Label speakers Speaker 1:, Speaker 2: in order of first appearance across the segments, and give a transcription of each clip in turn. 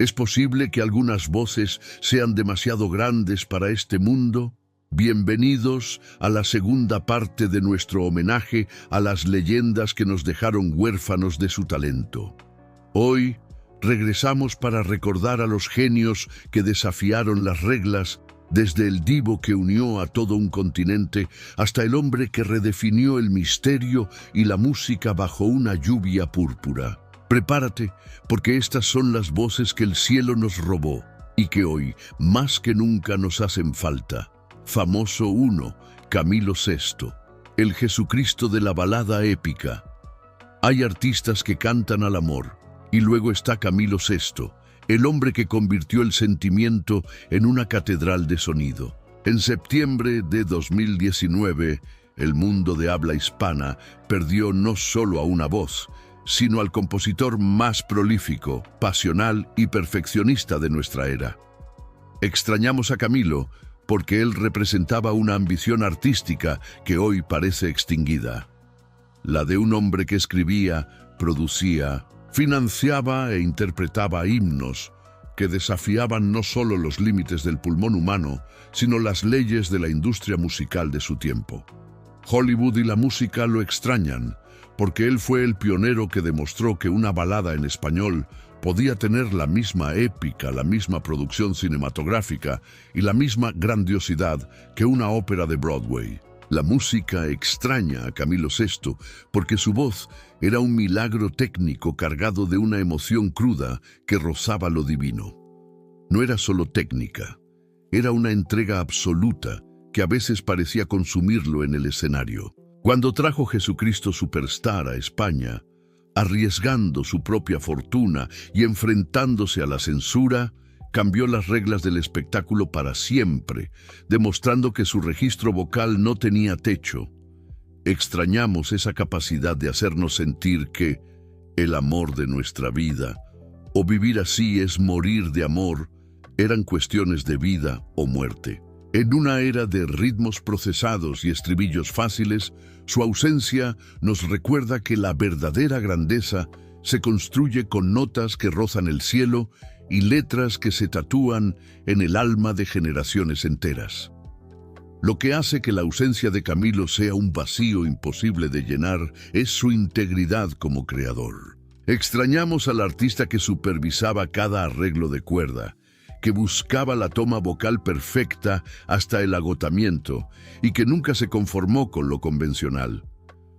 Speaker 1: ¿Es posible que algunas voces sean demasiado grandes para este mundo? Bienvenidos a la segunda parte de nuestro homenaje a las leyendas que nos dejaron huérfanos de su talento. Hoy regresamos para recordar a los genios que desafiaron las reglas, desde el divo que unió a todo un continente hasta el hombre que redefinió el misterio y la música bajo una lluvia púrpura. Prepárate, porque estas son las voces que el cielo nos robó y que hoy, más que nunca, nos hacen falta. Famoso 1, Camilo VI, el Jesucristo de la balada épica. Hay artistas que cantan al amor, y luego está Camilo VI, el hombre que convirtió el sentimiento en una catedral de sonido. En septiembre de 2019, el mundo de habla hispana perdió no solo a una voz, sino al compositor más prolífico, pasional y perfeccionista de nuestra era. Extrañamos a Camilo porque él representaba una ambición artística que hoy parece extinguida. La de un hombre que escribía, producía, financiaba e interpretaba himnos que desafiaban no solo los límites del pulmón humano, sino las leyes de la industria musical de su tiempo. Hollywood y la música lo extrañan, porque él fue el pionero que demostró que una balada en español podía tener la misma épica, la misma producción cinematográfica y la misma grandiosidad que una ópera de Broadway. La música extraña a Camilo VI porque su voz era un milagro técnico cargado de una emoción cruda que rozaba lo divino. No era solo técnica, era una entrega absoluta que a veces parecía consumirlo en el escenario. Cuando trajo Jesucristo Superstar a España, arriesgando su propia fortuna y enfrentándose a la censura, cambió las reglas del espectáculo para siempre, demostrando que su registro vocal no tenía techo. Extrañamos esa capacidad de hacernos sentir que el amor de nuestra vida, o vivir así es morir de amor, eran cuestiones de vida o muerte. En una era de ritmos procesados y estribillos fáciles, su ausencia nos recuerda que la verdadera grandeza se construye con notas que rozan el cielo y letras que se tatúan en el alma de generaciones enteras. Lo que hace que la ausencia de Camilo sea un vacío imposible de llenar es su integridad como creador. Extrañamos al artista que supervisaba cada arreglo de cuerda, que buscaba la toma vocal perfecta hasta el agotamiento y que nunca se conformó con lo convencional.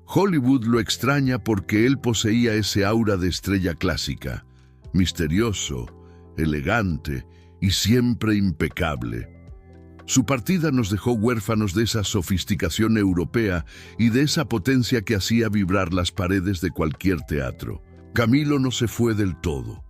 Speaker 1: Hollywood lo extraña porque él poseía ese aura de estrella clásica, misterioso, elegante y siempre impecable. Su partida nos dejó huérfanos de esa sofisticación europea y de esa potencia que hacía vibrar las paredes de cualquier teatro. Camilo no se fue del todo.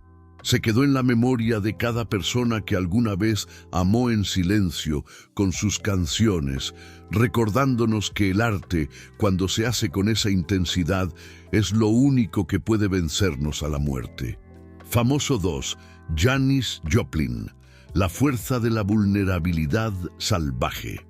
Speaker 1: Se quedó en la memoria de cada persona que alguna vez amó en silencio con sus canciones, recordándonos que el arte, cuando se hace con esa intensidad, es lo único que puede vencernos a la muerte. Famoso 2, Janis Joplin, la fuerza de la vulnerabilidad salvaje.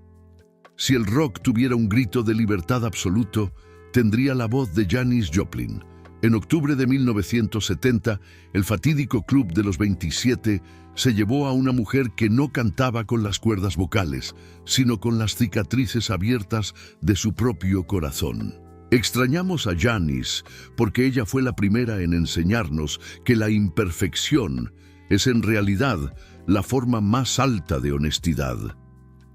Speaker 1: Si el rock tuviera un grito de libertad absoluto, tendría la voz de Janis Joplin. En octubre de 1970, el fatídico Club de los 27 se llevó a una mujer que no cantaba con las cuerdas vocales, sino con las cicatrices abiertas de su propio corazón. Extrañamos a Janis porque ella fue la primera en enseñarnos que la imperfección es en realidad la forma más alta de honestidad.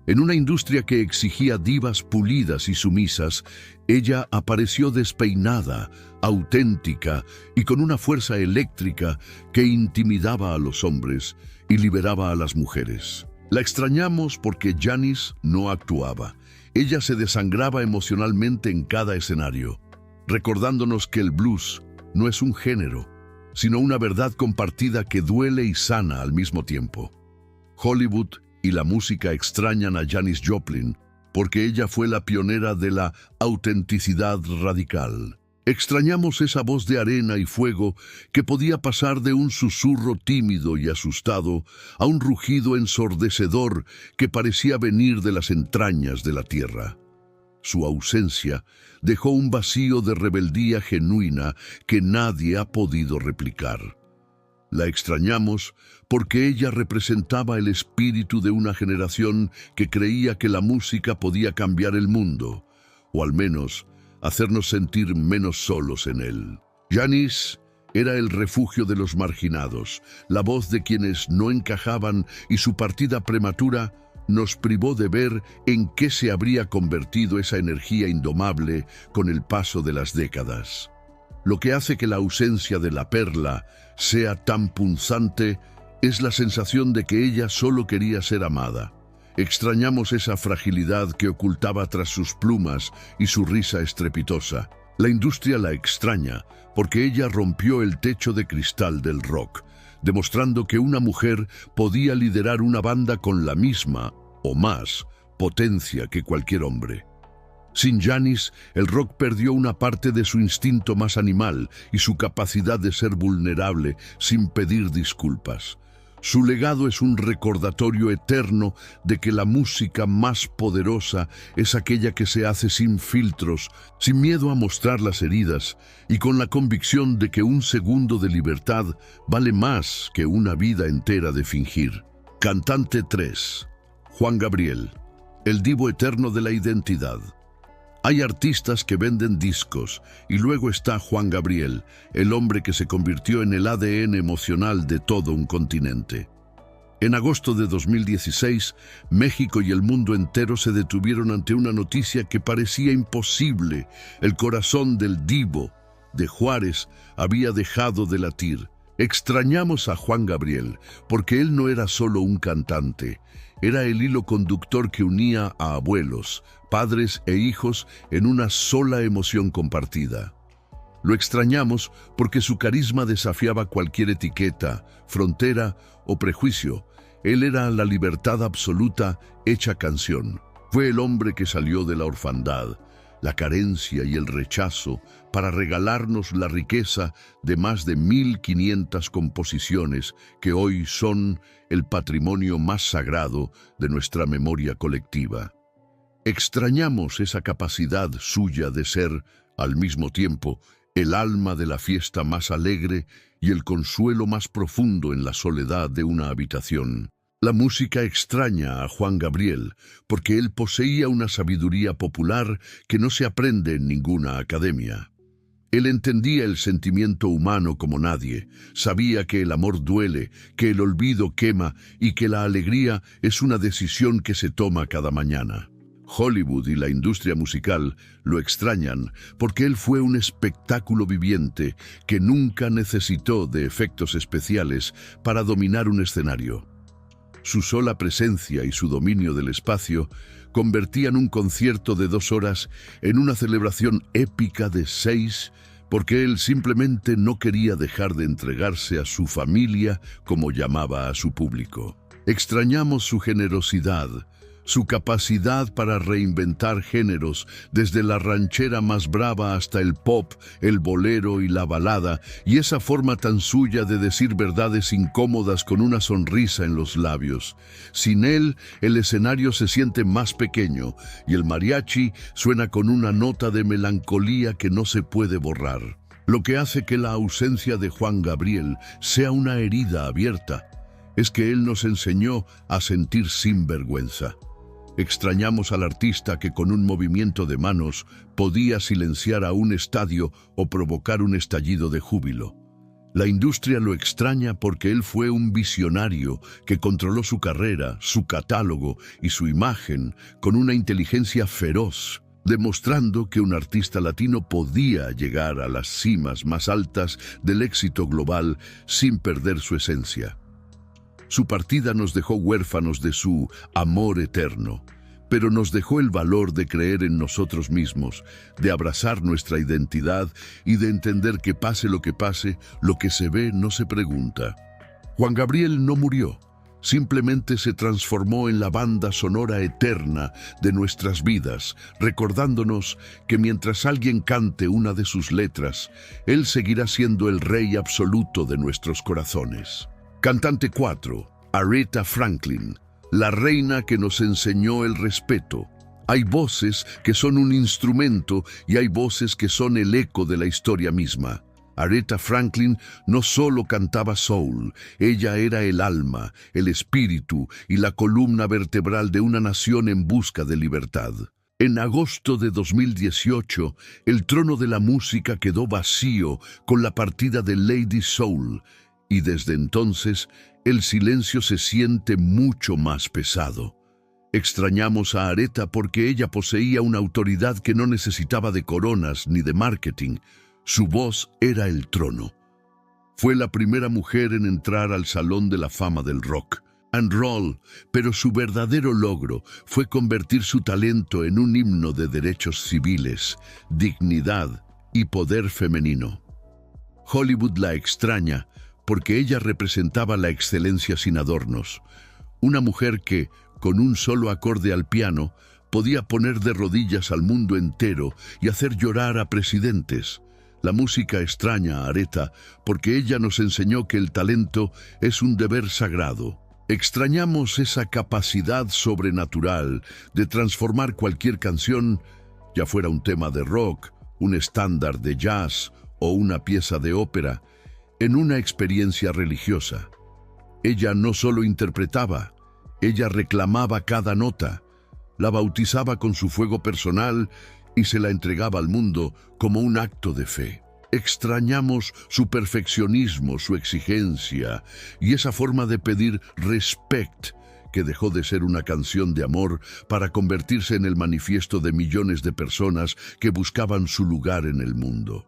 Speaker 1: En una industria que exigía divas pulidas y sumisas, ella apareció despeinada, auténtica y con una fuerza eléctrica que intimidaba a los hombres y liberaba a las mujeres. La extrañamos porque Janis no actuaba. Ella se desangraba emocionalmente en cada escenario, recordándonos que el blues no es un género, sino una verdad compartida que duele y sana al mismo tiempo. Hollywood y la música extrañan a Janis Joplin porque ella fue la pionera de la autenticidad radical. Extrañamos esa voz de arena y fuego que podía pasar de un susurro tímido y asustado a un rugido ensordecedor que parecía venir de las entrañas de la tierra. Su ausencia dejó un vacío de rebeldía genuina que nadie ha podido replicar. La extrañamos porque ella representaba el espíritu de una generación que creía que la música podía cambiar el mundo, o al menos hacernos sentir menos solos en él. Janis era el refugio de los marginados, la voz de quienes no encajaban, y su partida prematura nos privó de ver en qué se habría convertido esa energía indomable con el paso de las décadas. Lo que hace que la ausencia de la perla sea tan punzante es la sensación de que ella solo quería ser amada. Extrañamos esa fragilidad que ocultaba tras sus plumas y su risa estrepitosa. La industria la extraña porque ella rompió el techo de cristal del rock, demostrando que una mujer podía liderar una banda con la misma, o más, potencia que cualquier hombre. Sin Janis, el rock perdió una parte de su instinto más animal y su capacidad de ser vulnerable sin pedir disculpas. Su legado es un recordatorio eterno de que la música más poderosa es aquella que se hace sin filtros, sin miedo a mostrar las heridas y con la convicción de que un segundo de libertad vale más que una vida entera de fingir. Cantante 3. Juan Gabriel, el divo eterno de la identidad. Hay artistas que venden discos y luego está Juan Gabriel, el hombre que se convirtió en el ADN emocional de todo un continente. En agosto de 2016, México y el mundo entero se detuvieron ante una noticia que parecía imposible. El corazón del divo de Juárez había dejado de latir. Extrañamos a Juan Gabriel porque él no era solo un cantante, era el hilo conductor que unía a abuelos, padres e hijos en una sola emoción compartida. Lo extrañamos porque su carisma desafiaba cualquier etiqueta, frontera o prejuicio. Él era la libertad absoluta hecha canción. Fue el hombre que salió de la orfandad, la carencia y el rechazo para regalarnos la riqueza de más de 1500 composiciones que hoy son el patrimonio más sagrado de nuestra memoria colectiva. Extrañamos esa capacidad suya de ser, al mismo tiempo, el alma de la fiesta más alegre y el consuelo más profundo en la soledad de una habitación. La música extraña a Juan Gabriel porque él poseía una sabiduría popular que no se aprende en ninguna academia. Él entendía el sentimiento humano como nadie, sabía que el amor duele, que el olvido quema y que la alegría es una decisión que se toma cada mañana. Hollywood y la industria musical lo extrañan porque él fue un espectáculo viviente que nunca necesitó de efectos especiales para dominar un escenario. Su sola presencia y su dominio del espacio convertían un concierto de 2 horas en una celebración épica de 6, porque él simplemente no quería dejar de entregarse a su familia como llamaba a su público. Extrañamos su generosidad, su capacidad para reinventar géneros, desde la ranchera más brava hasta el pop, el bolero y la balada, y esa forma tan suya de decir verdades incómodas con una sonrisa en los labios. Sin él, el escenario se siente más pequeño, y el mariachi suena con una nota de melancolía que no se puede borrar. Lo que hace que la ausencia de Juan Gabriel sea una herida abierta es que él nos enseñó a sentir sin vergüenza. Extrañamos al artista que con un movimiento de manos podía silenciar a un estadio o provocar un estallido de júbilo. La industria lo extraña porque él fue un visionario que controló su carrera, su catálogo y su imagen con una inteligencia feroz, demostrando que un artista latino podía llegar a las cimas más altas del éxito global sin perder su esencia. Su partida nos dejó huérfanos de su amor eterno, pero nos dejó el valor de creer en nosotros mismos, de abrazar nuestra identidad y de entender que pase, lo que se ve no se pregunta. Juan Gabriel no murió, simplemente se transformó en la banda sonora eterna de nuestras vidas, recordándonos que mientras alguien cante una de sus letras, él seguirá siendo el rey absoluto de nuestros corazones. Cantante 4. Aretha Franklin, la reina que nos enseñó el respeto. Hay voces que son un instrumento y hay voces que son el eco de la historia misma. Aretha Franklin no solo cantaba soul, ella era el alma, el espíritu y la columna vertebral de una nación en busca de libertad. En agosto de 2018, el trono de la música quedó vacío con la partida de Lady Soul, y desde entonces el silencio se siente mucho más pesado. Extrañamos a Aretha porque ella poseía una autoridad que no necesitaba de coronas ni de marketing. Su voz era el trono. Fue la primera mujer en entrar al Salón de la Fama del Rock and Roll, pero su verdadero logro fue convertir su talento en un himno de derechos civiles, dignidad y poder femenino. Hollywood la extraña porque ella representaba la excelencia sin adornos. Una mujer que, con un solo acorde al piano, podía poner de rodillas al mundo entero y hacer llorar a presidentes. La música extraña a Aretha porque ella nos enseñó que el talento es un deber sagrado. Extrañamos esa capacidad sobrenatural de transformar cualquier canción, ya fuera un tema de rock, un estándar de jazz o una pieza de ópera, en una experiencia religiosa. Ella no solo interpretaba, ella reclamaba cada nota, la bautizaba con su fuego personal y se la entregaba al mundo como un acto de fe. Extrañamos su perfeccionismo, su exigencia y esa forma de pedir respect, que dejó de ser una canción de amor para convertirse en el manifiesto de millones de personas que buscaban su lugar en el mundo.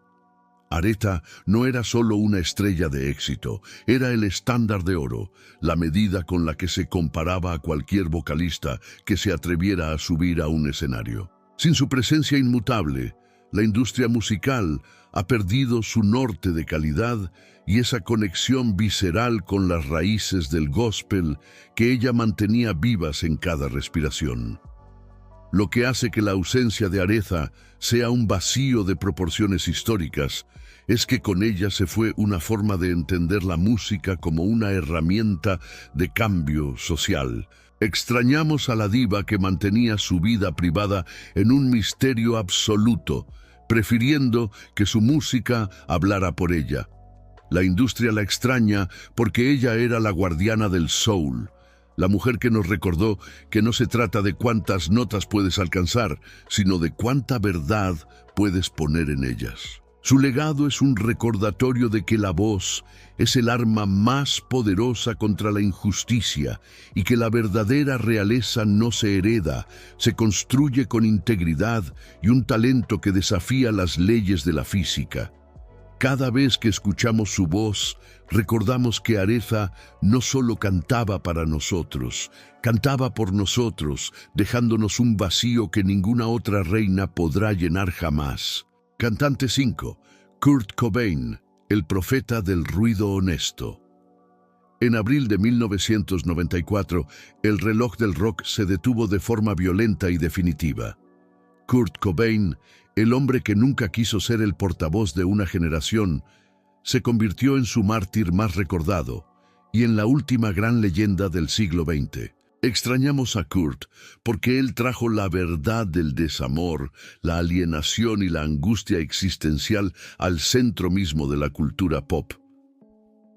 Speaker 1: Aretha no era solo una estrella de éxito, era el estándar de oro, la medida con la que se comparaba a cualquier vocalista que se atreviera a subir a un escenario. Sin su presencia inmutable, la industria musical ha perdido su norte de calidad y esa conexión visceral con las raíces del gospel que ella mantenía vivas en cada respiración. Lo que hace que la ausencia de Aretha sea un vacío de proporciones históricas es que con ella se fue una forma de entender la música como una herramienta de cambio social. Extrañamos a la diva que mantenía su vida privada en un misterio absoluto, prefiriendo que su música hablara por ella. La industria la extraña porque ella era la guardiana del soul, la mujer que nos recordó que no se trata de cuántas notas puedes alcanzar, sino de cuánta verdad puedes poner en ellas. Su legado es un recordatorio de que la voz es el arma más poderosa contra la injusticia y que la verdadera realeza no se hereda, se construye con integridad y un talento que desafía las leyes de la física. Cada vez que escuchamos su voz, recordamos que Aretha no solo cantaba para nosotros, cantaba por nosotros, dejándonos un vacío que ninguna otra reina podrá llenar jamás. Cantante 5. Kurt Cobain, el profeta del ruido honesto. En abril de 1994, el reloj del rock se detuvo de forma violenta y definitiva. Kurt Cobain, el hombre que nunca quiso ser el portavoz de una generación, se convirtió en su mártir más recordado y en la última gran leyenda del siglo XX. Extrañamos a Kurt porque él trajo la verdad del desamor, la alienación y la angustia existencial al centro mismo de la cultura pop.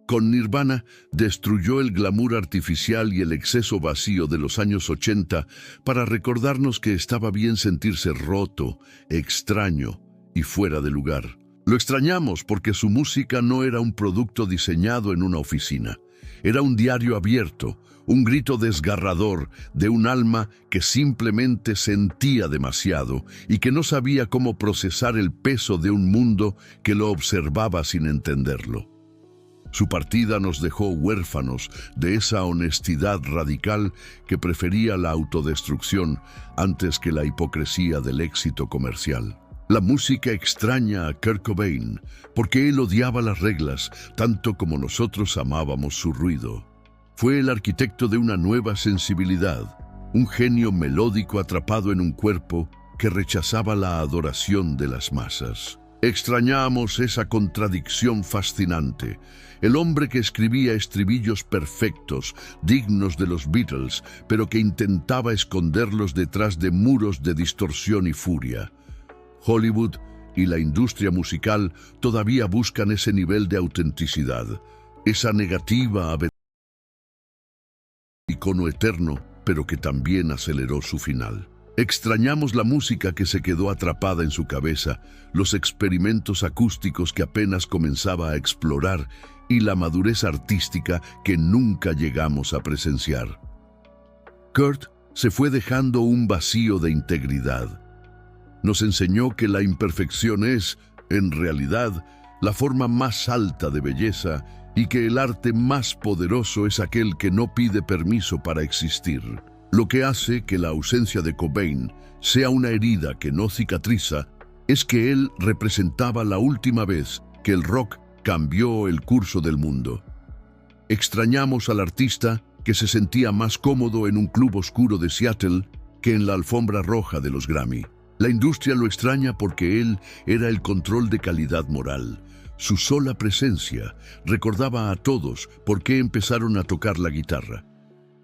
Speaker 1: Con Nirvana destruyó el glamour artificial y el exceso vacío de los años 80 para recordarnos que estaba bien sentirse roto, extraño y fuera de lugar. Lo extrañamos porque su música no era un producto diseñado en una oficina. Era un diario abierto, un grito desgarrador de un alma que simplemente sentía demasiado y que no sabía cómo procesar el peso de un mundo que lo observaba sin entenderlo. Su partida nos dejó huérfanos de esa honestidad radical que prefería la autodestrucción antes que la hipocresía del éxito comercial. La música extraña a Kurt Cobain porque él odiaba las reglas tanto como nosotros amábamos su ruido. Fue el arquitecto de una nueva sensibilidad, un genio melódico atrapado en un cuerpo que rechazaba la adoración de las masas. Extrañamos esa contradicción fascinante. El hombre que escribía estribillos perfectos, dignos de los Beatles, pero que intentaba esconderlos detrás de muros de distorsión y furia. Hollywood y la industria musical todavía buscan ese nivel de autenticidad, esa negativa a ver el icono eterno, pero que también aceleró su final. Extrañamos la música que se quedó atrapada en su cabeza, los experimentos acústicos que apenas comenzaba a explorar y la madurez artística que nunca llegamos a presenciar. Kurt se fue dejando un vacío de integridad. Nos enseñó que la imperfección es, en realidad, la forma más alta de belleza y que el arte más poderoso es aquel que no pide permiso para existir. Lo que hace que la ausencia de Cobain sea una herida que no cicatriza es que él representaba la última vez que el rock cambió el curso del mundo. Extrañamos al artista que se sentía más cómodo en un club oscuro de Seattle que en la alfombra roja de los Grammy. La industria lo extraña porque él era el control de calidad moral. Su sola presencia recordaba a todos por qué empezaron a tocar la guitarra.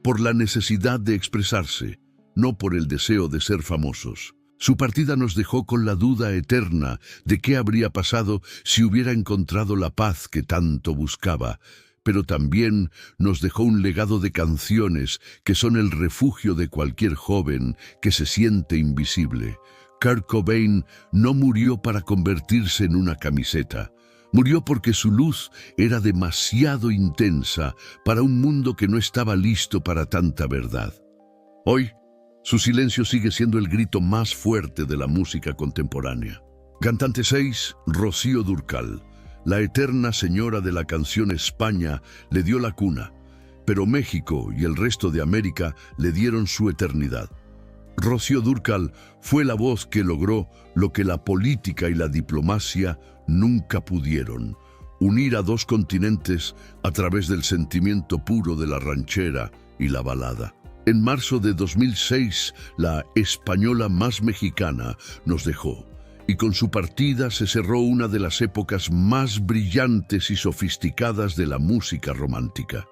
Speaker 1: Por la necesidad de expresarse, no por el deseo de ser famosos. Su partida nos dejó con la duda eterna de qué habría pasado si hubiera encontrado la paz que tanto buscaba, pero también nos dejó un legado de canciones que son el refugio de cualquier joven que se siente invisible. Kurt Cobain no murió para convertirse en una camiseta. Murió porque su luz era demasiado intensa para un mundo que no estaba listo para tanta verdad. Hoy, su silencio sigue siendo el grito más fuerte de la música contemporánea. Cantante 6, Rocío Dúrcal. La eterna señora de la canción España le dio la cuna, pero México y el resto de América le dieron su eternidad. Rocío Dúrcal fue la voz que logró lo que la política y la diplomacia nunca pudieron: unir a dos continentes a través del sentimiento puro de la ranchera y la balada. En marzo de 2006, la española más mexicana nos dejó, y con su partida se cerró una de las épocas más brillantes y sofisticadas de la música romántica.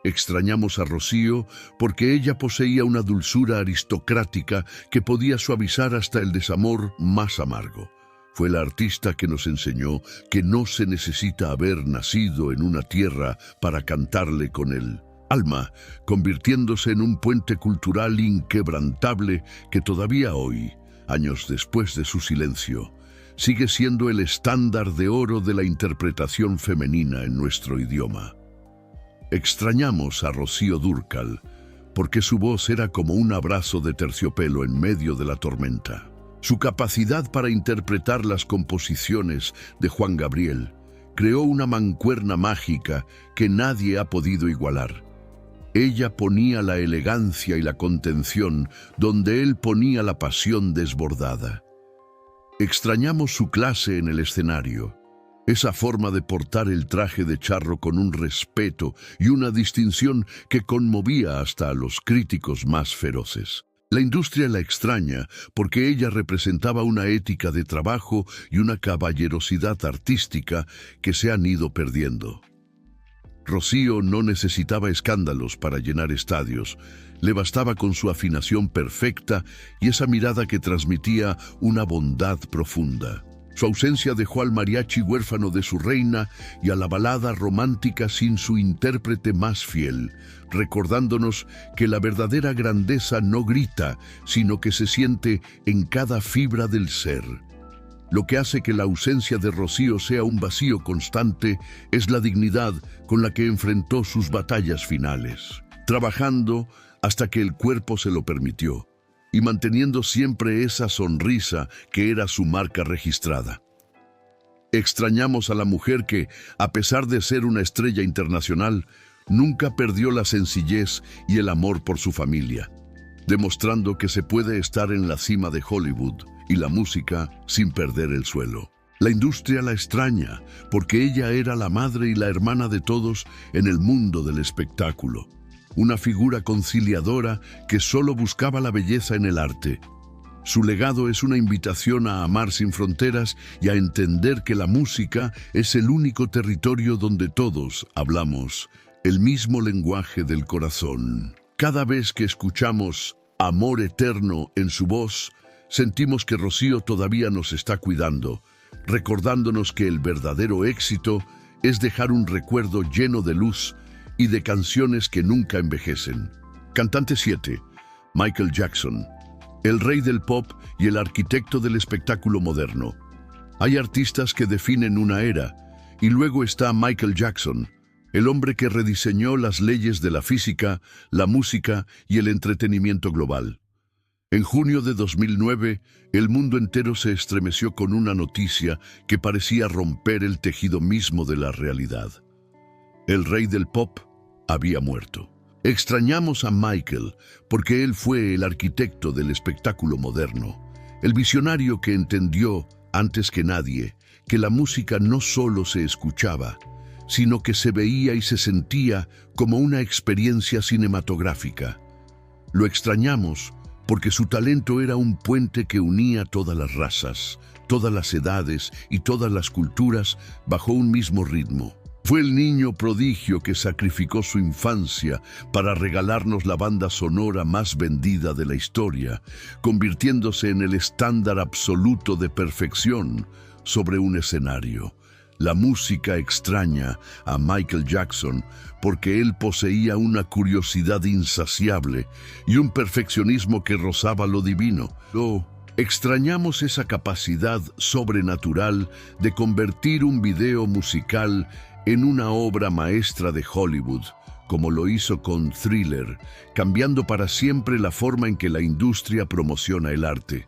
Speaker 1: Extrañamos a Rocío porque ella poseía una dulzura aristocrática que podía suavizar hasta el desamor más amargo. Fue la artista que nos enseñó que no se necesita haber nacido en una tierra para cantarle con el alma, convirtiéndose en un puente cultural inquebrantable que todavía hoy, años después de su silencio, sigue siendo el estándar de oro de la interpretación femenina en nuestro idioma. Extrañamos a Rocío Dúrcal porque su voz era como un abrazo de terciopelo en medio de la tormenta. Su capacidad para interpretar las composiciones de Juan Gabriel creó una mancuerna mágica que nadie ha podido igualar. Ella ponía la elegancia y la contención donde él ponía la pasión desbordada. Extrañamos su clase en el escenario, esa forma de portar el traje de charro con un respeto y una distinción que conmovía hasta a los críticos más feroces. La industria la extraña porque ella representaba una ética de trabajo y una caballerosidad artística que se han ido perdiendo. Rocío no necesitaba escándalos para llenar estadios, le bastaba con su afinación perfecta y esa mirada que transmitía una bondad profunda. Su ausencia dejó al mariachi huérfano de su reina y a la balada romántica sin su intérprete más fiel, recordándonos que la verdadera grandeza no grita, sino que se siente en cada fibra del ser. Lo que hace que la ausencia de Rocío sea un vacío constante es la dignidad con la que enfrentó sus batallas finales, trabajando hasta que el cuerpo se lo permitió, y manteniendo siempre esa sonrisa que era su marca registrada. Extrañamos a la mujer que, a pesar de ser una estrella internacional, nunca perdió la sencillez y el amor por su familia, demostrando que se puede estar en la cima de Hollywood y la música sin perder el suelo. La industria la extraña porque ella era la madre y la hermana de todos en el mundo del espectáculo. Una figura conciliadora que solo buscaba la belleza en el arte. Su legado es una invitación a amar sin fronteras y a entender que la música es el único territorio donde todos hablamos el mismo lenguaje del corazón. Cada vez que escuchamos Amor Eterno en su voz, sentimos que Rocío todavía nos está cuidando, recordándonos que el verdadero éxito es dejar un recuerdo lleno de luz y de canciones que nunca envejecen. Cantante 7. Michael Jackson, el rey del pop y el arquitecto del espectáculo moderno. Hay artistas que definen una era, y luego está Michael Jackson, el hombre que rediseñó las leyes de la física, la música y el entretenimiento global. En junio de 2009, el mundo entero se estremeció con una noticia que parecía romper el tejido mismo de la realidad. El rey del pop había muerto. Extrañamos a Michael porque él fue el arquitecto del espectáculo moderno, el visionario que entendió, antes que nadie, que la música no solo se escuchaba, sino que se veía y se sentía como una experiencia cinematográfica. Lo extrañamos porque su talento era un puente que unía todas las razas, todas las edades y todas las culturas bajo un mismo ritmo. Fue el niño prodigio que sacrificó su infancia para regalarnos la banda sonora más vendida de la historia, convirtiéndose en el estándar absoluto de perfección sobre un escenario. La música extraña a Michael Jackson porque él poseía una curiosidad insaciable y un perfeccionismo que rozaba lo divino. Extrañamos esa capacidad sobrenatural de convertir un video musical en una obra maestra de Hollywood, como lo hizo con Thriller, cambiando para siempre la forma en que la industria promociona el arte.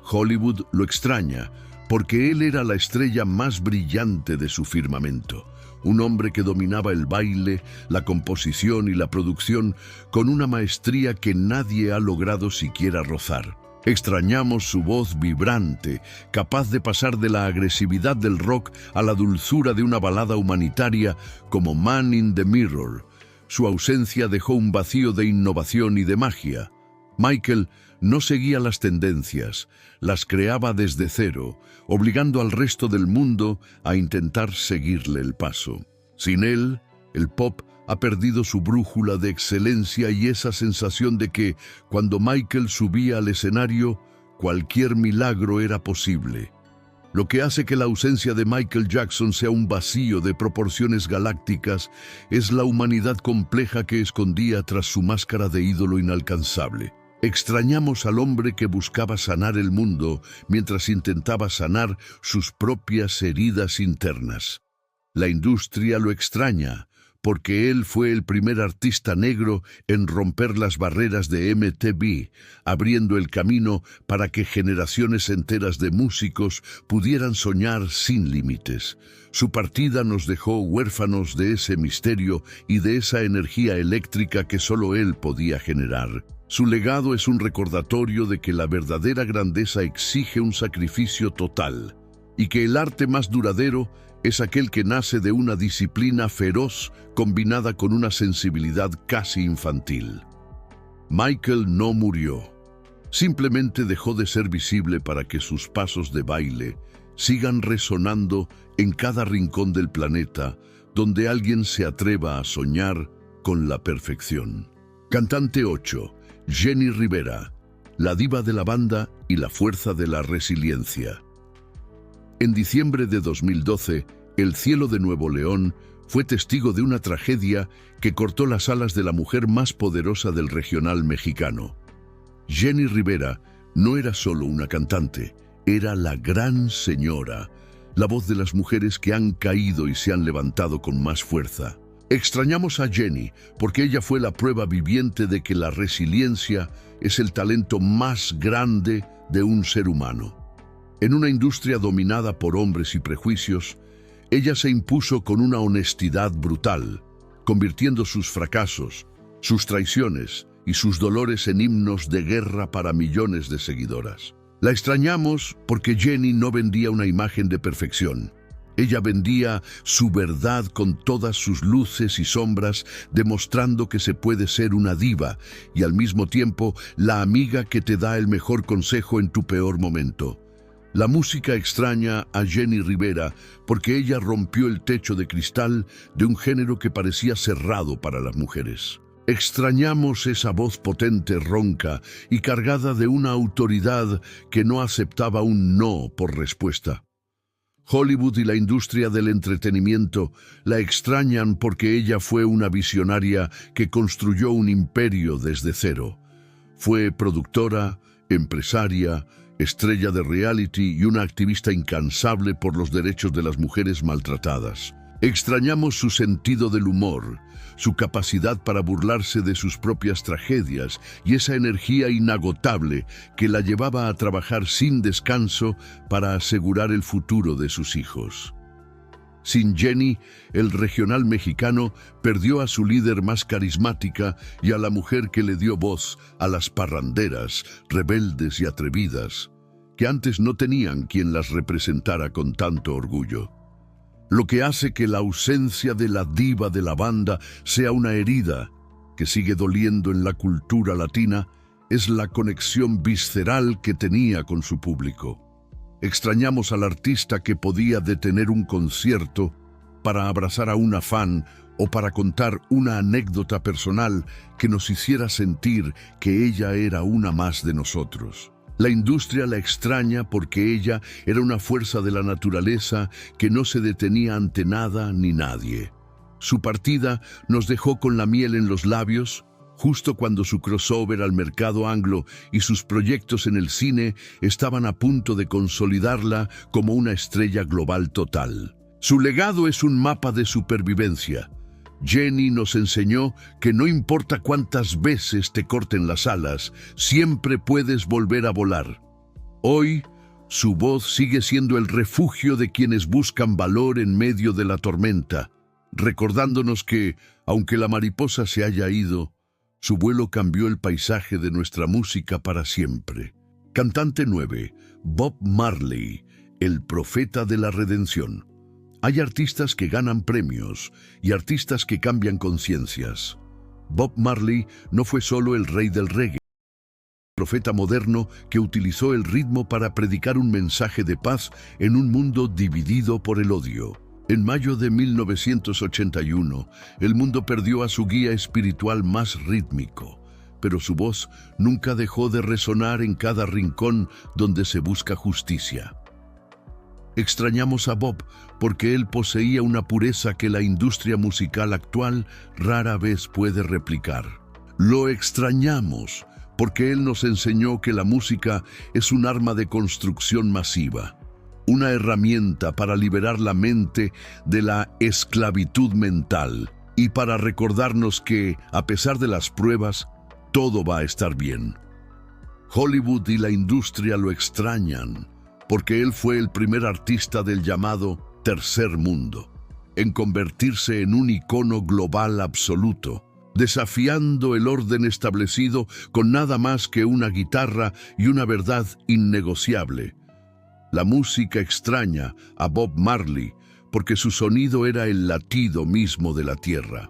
Speaker 1: Hollywood lo extraña porque él era la estrella más brillante de su firmamento, un hombre que dominaba el baile, la composición y la producción con una maestría que nadie ha logrado siquiera rozar. Extrañamos su voz vibrante, capaz de pasar de la agresividad del rock a la dulzura de una balada humanitaria como Man in the Mirror. Su ausencia dejó un vacío de innovación y de magia. Michael no seguía las tendencias, las creaba desde cero, obligando al resto del mundo a intentar seguirle el paso. Sin él, el pop ha perdido su brújula de excelencia y esa sensación de que, cuando Michael subía al escenario, cualquier milagro era posible. Lo que hace que la ausencia de Michael Jackson sea un vacío de proporciones galácticas es la humanidad compleja que escondía tras su máscara de ídolo inalcanzable. Extrañamos al hombre que buscaba sanar el mundo mientras intentaba sanar sus propias heridas internas. La industria lo extraña, porque él fue el primer artista negro en romper las barreras de MTV, abriendo el camino para que generaciones enteras de músicos pudieran soñar sin límites. Su partida nos dejó huérfanos de ese misterio y de esa energía eléctrica que solo él podía generar. Su legado es un recordatorio de que la verdadera grandeza exige un sacrificio total, y que el arte más duradero es aquel que nace de una disciplina feroz combinada con una sensibilidad casi infantil. Michael no murió. Simplemente dejó de ser visible para que sus pasos de baile sigan resonando en cada rincón del planeta donde alguien se atreva a soñar con la perfección. Cantante 8. Jenni Rivera, la diva de la banda y la fuerza de la resiliencia. En diciembre de 2012, el cielo de Nuevo León fue testigo de una tragedia que cortó las alas de la mujer más poderosa del regional mexicano. Jenni Rivera no era solo una cantante, era la gran señora, la voz de las mujeres que han caído y se han levantado con más fuerza. Extrañamos a Jenni porque ella fue la prueba viviente de que la resiliencia es el talento más grande de un ser humano. En una industria dominada por hombres y prejuicios, ella se impuso con una honestidad brutal, convirtiendo sus fracasos, sus traiciones y sus dolores en himnos de guerra para millones de seguidoras. La extrañamos porque Jenni no vendía una imagen de perfección. Ella vendía su verdad con todas sus luces y sombras, demostrando que se puede ser una diva y al mismo tiempo la amiga que te da el mejor consejo en tu peor momento. La música extraña a Jenni Rivera porque ella rompió el techo de cristal de un género que parecía cerrado para las mujeres. Extrañamos esa voz potente, ronca y cargada de una autoridad que no aceptaba un no por respuesta. Hollywood y la industria del entretenimiento la extrañan porque ella fue una visionaria que construyó un imperio desde cero. Fue productora, empresaria, estrella de reality y una activista incansable por los derechos de las mujeres maltratadas. Extrañamos su sentido del humor, su capacidad para burlarse de sus propias tragedias y esa energía inagotable que la llevaba a trabajar sin descanso para asegurar el futuro de sus hijos. Sin Jenny, el regional mexicano perdió a su líder más carismática y a la mujer que le dio voz a las parranderas, rebeldes y atrevidas, que antes no tenían quien las representara con tanto orgullo. Lo que hace que la ausencia de la diva de la banda sea una herida que sigue doliendo en la cultura latina es la conexión visceral que tenía con su público. Extrañamos al artista que podía detener un concierto para abrazar a una fan o para contar una anécdota personal que nos hiciera sentir que ella era una más de nosotros. La industria la extraña porque ella era una fuerza de la naturaleza que no se detenía ante nada ni nadie. Su partida nos dejó con la miel en los labios, justo cuando su crossover al mercado anglo y sus proyectos en el cine estaban a punto de consolidarla como una estrella global total. Su legado es un mapa de supervivencia. Jenny nos enseñó que no importa cuántas veces te corten las alas, siempre puedes volver a volar. Hoy, su voz sigue siendo el refugio de quienes buscan valor en medio de la tormenta, recordándonos que, aunque la mariposa se haya ido, su vuelo cambió el paisaje de nuestra música para siempre. Cantante 9, Bob Marley, el profeta de la redención. Hay artistas que ganan premios y artistas que cambian conciencias. Bob Marley no fue solo el rey del reggae, un profeta moderno que utilizó el ritmo para predicar un mensaje de paz en un mundo dividido por el odio. En mayo de 1981, el mundo perdió a su guía espiritual más rítmico, pero su voz nunca dejó de resonar en cada rincón donde se busca justicia. Extrañamos a Bob porque él poseía una pureza que la industria musical actual rara vez puede replicar. Lo extrañamos porque él nos enseñó que la música es un arma de construcción masiva, una herramienta para liberar la mente de la esclavitud mental y para recordarnos que, a pesar de las pruebas, todo va a estar bien. Hollywood y la industria lo extrañan porque él fue el primer artista del llamado Tercer Mundo en convertirse en un icono global absoluto, desafiando el orden establecido con nada más que una guitarra y una verdad innegociable. La música extraña a Bob Marley porque su sonido era el latido mismo de la tierra.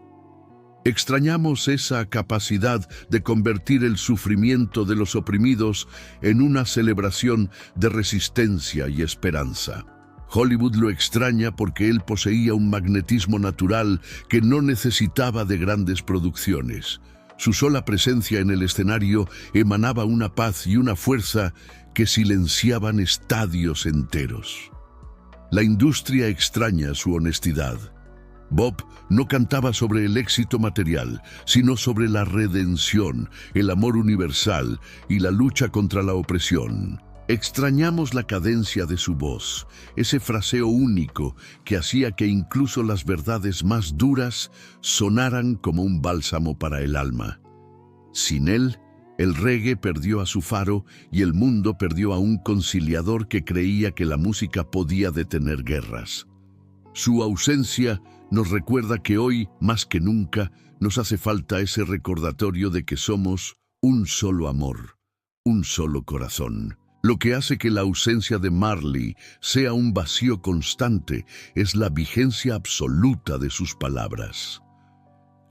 Speaker 1: Extrañamos esa capacidad de convertir el sufrimiento de los oprimidos en una celebración de resistencia y esperanza. Hollywood lo extraña porque él poseía un magnetismo natural que no necesitaba de grandes producciones. Su sola presencia en el escenario emanaba una paz y una fuerza que silenciaban estadios enteros. La industria extraña su honestidad. Bob no cantaba sobre el éxito material, sino sobre la redención, el amor universal y la lucha contra la opresión. Extrañamos la cadencia de su voz, ese fraseo único que hacía que incluso las verdades más duras sonaran como un bálsamo para el alma. Sin él, el reggae perdió a su faro y el mundo perdió a un conciliador que creía que la música podía detener guerras. Su ausencia nos recuerda que hoy, más que nunca, nos hace falta ese recordatorio de que somos un solo amor, un solo corazón. Lo que hace que la ausencia de Marley sea un vacío constante es la vigencia absoluta de sus palabras.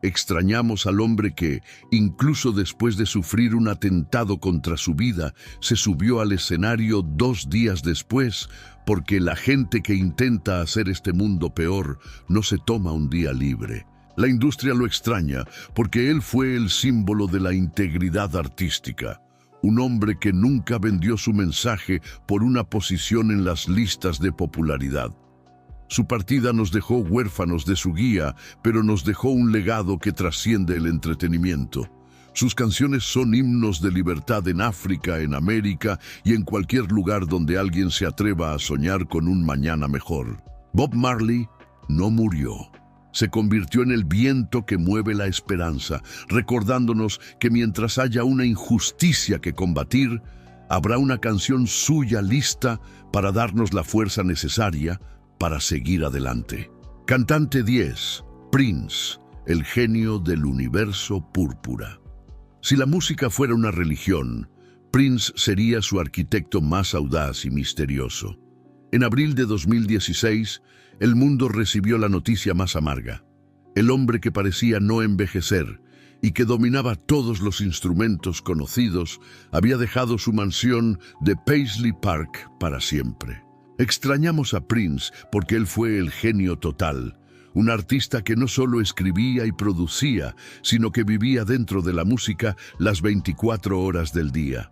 Speaker 1: Extrañamos al hombre que, incluso después de sufrir un atentado contra su vida, se subió al escenario 2 días después, porque la gente que intenta hacer este mundo peor no se toma un día libre. La industria lo extraña porque él fue el símbolo de la integridad artística. Un hombre que nunca vendió su mensaje por una posición en las listas de popularidad. Su partida nos dejó huérfanos de su guía, pero nos dejó un legado que trasciende el entretenimiento. Sus canciones son himnos de libertad en África, en América y en cualquier lugar donde alguien se atreva a soñar con un mañana mejor. Bob Marley no murió. Se convirtió en el viento que mueve la esperanza, recordándonos que mientras haya una injusticia que combatir, habrá una canción suya lista para darnos la fuerza necesaria para seguir adelante. Cantante 10, Prince, el genio del universo púrpura. Si la música fuera una religión, Prince sería su arquitecto más audaz y misterioso. En abril de 2016, el mundo recibió la noticia más amarga. El hombre que parecía no envejecer y que dominaba todos los instrumentos conocidos había dejado su mansión de Paisley Park para siempre. Extrañamos a Prince porque él fue el genio total, un artista que no solo escribía y producía, sino que vivía dentro de la música las 24 horas del día.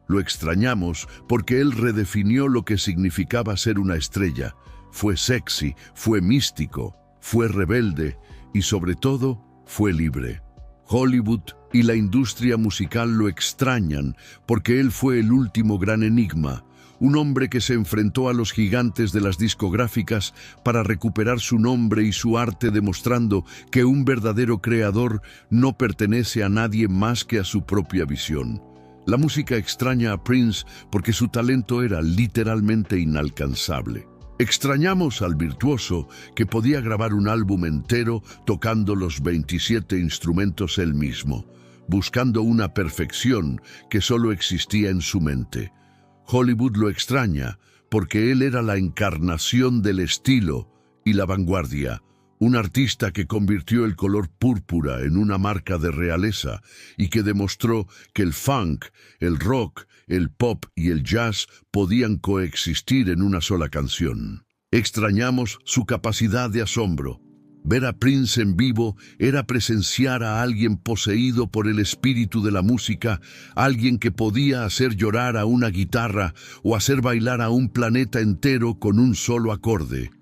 Speaker 1: Lo extrañamos porque él redefinió lo que significaba ser una estrella. Fue sexy, fue místico, fue rebelde y sobre todo fue libre. Hollywood y la industria musical lo extrañan porque él fue el último gran enigma, un hombre que se enfrentó a los gigantes de las discográficas para recuperar su nombre y su arte, demostrando que un verdadero creador no pertenece a nadie más que a su propia visión. La música extraña a Prince porque su talento era literalmente inalcanzable. Extrañamos al virtuoso que podía grabar un álbum entero tocando los 27 instrumentos él mismo, buscando una perfección que solo existía en su mente. Hollywood lo extraña porque él era la encarnación del estilo y la vanguardia, un artista que convirtió el color púrpura en una marca de realeza y que demostró que el funk, el rock, el pop y el jazz podían coexistir en una sola canción. Extrañamos su capacidad de asombro. Ver a Prince en vivo era presenciar a alguien poseído por el espíritu de la música, alguien que podía hacer llorar a una guitarra o hacer bailar a un planeta entero con un solo acorde.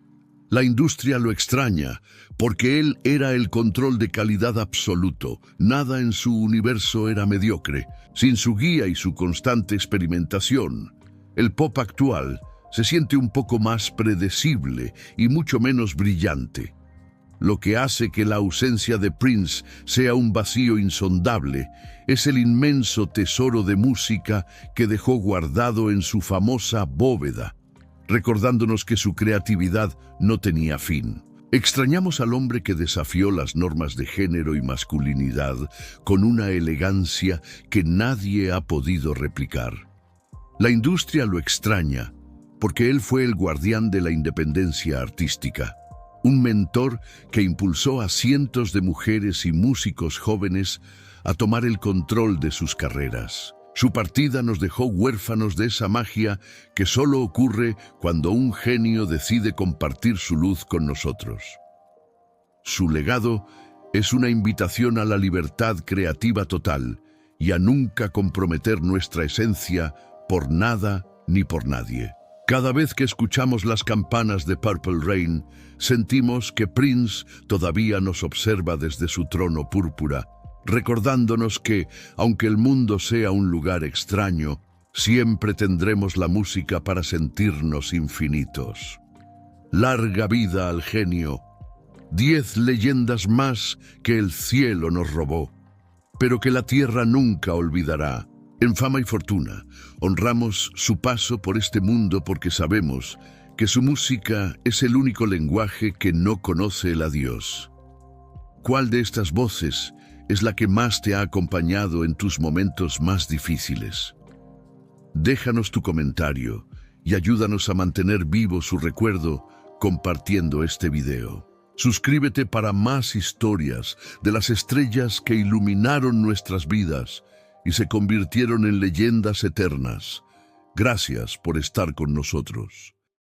Speaker 1: La industria lo extraña porque él era el control de calidad absoluto. Nada en su universo era mediocre. Sin su guía y su constante experimentación, el pop actual se siente un poco más predecible y mucho menos brillante. Lo que hace que la ausencia de Prince sea un vacío insondable es el inmenso tesoro de música que dejó guardado en su famosa bóveda, recordándonos que su creatividad no tenía fin. Extrañamos al hombre que desafió las normas de género y masculinidad con una elegancia que nadie ha podido replicar. La industria lo extraña porque él fue el guardián de la independencia artística, un mentor que impulsó a cientos de mujeres y músicos jóvenes a tomar el control de sus carreras. Su partida nos dejó huérfanos de esa magia que solo ocurre cuando un genio decide compartir su luz con nosotros. Su legado es una invitación a la libertad creativa total y a nunca comprometer nuestra esencia por nada ni por nadie. Cada vez que escuchamos las campanas de Purple Rain, sentimos que Prince todavía nos observa desde su trono púrpura, recordándonos que, aunque el mundo sea un lugar extraño, siempre tendremos la música para sentirnos infinitos. Larga vida al genio. 10 leyendas más que el cielo nos robó, pero que la tierra nunca olvidará. En Fama y Fortuna, honramos su paso por este mundo porque sabemos que su música es el único lenguaje que no conoce el adiós. ¿Cuál de estas voces es la que más te ha acompañado en tus momentos más difíciles? Déjanos tu comentario y ayúdanos a mantener vivo su recuerdo compartiendo este video. Suscríbete para más historias de las estrellas que iluminaron nuestras vidas y se convirtieron en leyendas eternas. Gracias por estar con nosotros.